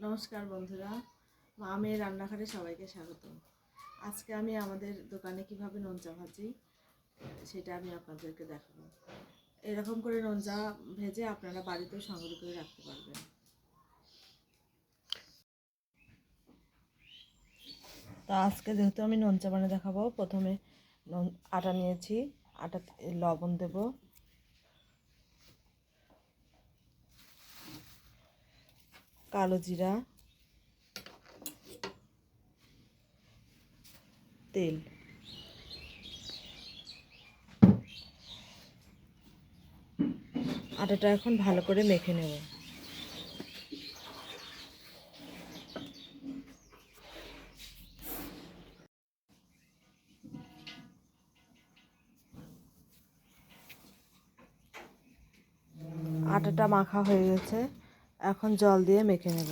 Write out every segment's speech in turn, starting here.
নমস্কার বন্ধুরা, মা মেয়ের রান্নাঘরে সবাইকে স্বাগত। আজকে আমি আমাদের দোকানে কিভাবে নোনচা ভাজি সেটা আমি আপনাদেরকে দেখাবো। এরকম করে নোনচা ভেজে আপনারা বাড়িতেও সংগ্রহ করে রাখতে পারবেন। তা আজকে যেহেতু আমি নোনচা বানিয়ে দেখাবো, প্রথমে আটা নিয়েছি, আটা লবণ দেব, কালো জিরা, তেল, আটাটা এখন ভালো করে মেখে নেব। আটাটা মাখা হয়ে গেছে, এখন জল দিয়ে মেখে নেব।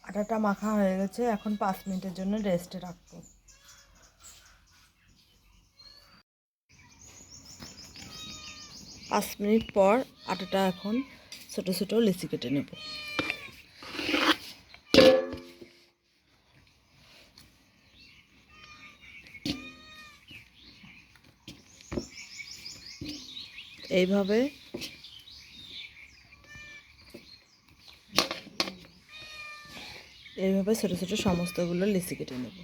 আটাটা মাখা হয়ে গেছে, এখন 5 মিনিটের জন্য রেস্টে রাখবো। 5 মিনিট পর আটাটা এখন ছোট ছোট লিচি কেটে নেব। এইভাবে ছোট ছোট সমস্তগুলো লিচি কেটে নেব।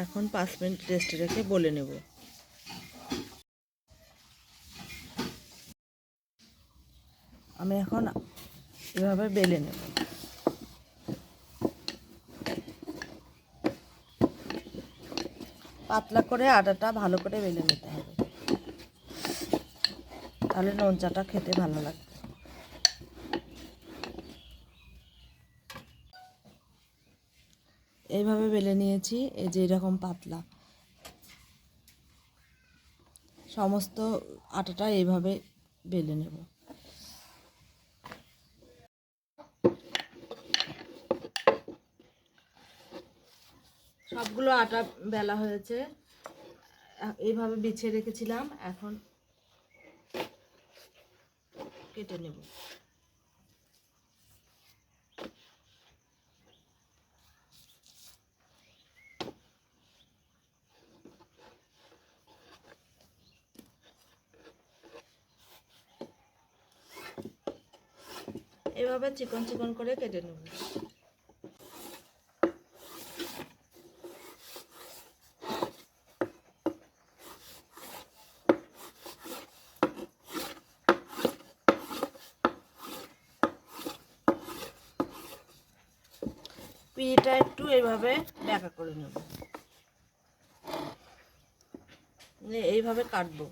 এখন 5 মিনিট রেস্টে রেখে বলে নেব। আমি এখন এভাবে বেলে নেব। পাতলা করে আটাটা ভালো করে বেলে নিতে হবে, তাহলে নোনচাটা খেতে ভালো লাগবে। এইভাবে বেলে নিয়েছি, এই যে এরকম পাতলা সমস্ত আটাটা এইভাবে বেলে নেব। সবগুলো আটা বেলা হয়েছে, এইভাবে বিছিয়ে রেখেছিলাম, এখন কেটে নেব। এভাবে চিকন চিকন করে কেটে নেব। পিঠটা একটু এইভাবে ব্যাকা করে নেব, এইভাবে কাটবো।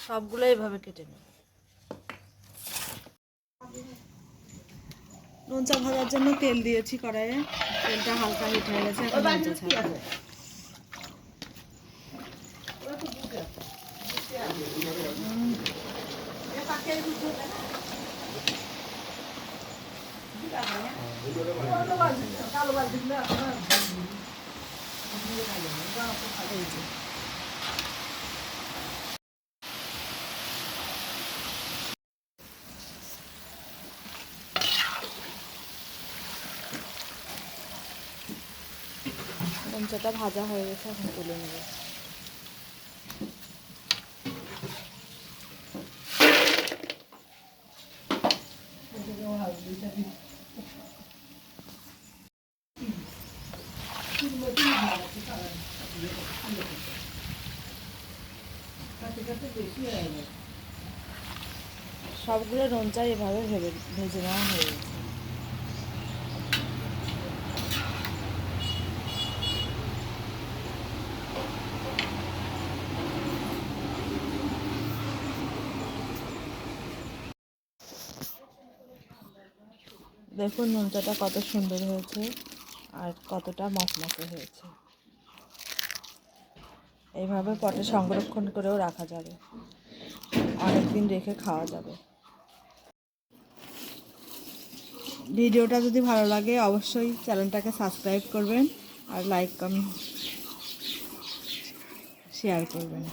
সবগুলো এইভাবে কেটে নেব। নোনচা ভাজার জন্য তেল দিয়েছি কড়াইয়ে, তেলটা হালকা হিট হয়ে গেছে, এখন নোনচা ছাড়বো। নোনচাটা ভাজা হয়ে গেছে, এখন তুলে নেব। সবগুলো নোনচা এভাবে ভেজে নেওয়া হয়ে গেছে। দেখুন নোনচাটা কত সুন্দর হয়েছে আর কতটা মচমচে হয়েছে। এইভাবে পটে সংরক্ষণ করেও রাখা যাবে, অনেক দিন রেখে খাওয়া যাবে। ভিডিওটা যদি ভালো লাগে অবশ্যই চ্যানেলটাকে সাবস্ক্রাইব করবেন আর লাইক কমেন্ট শেয়ার করবেন।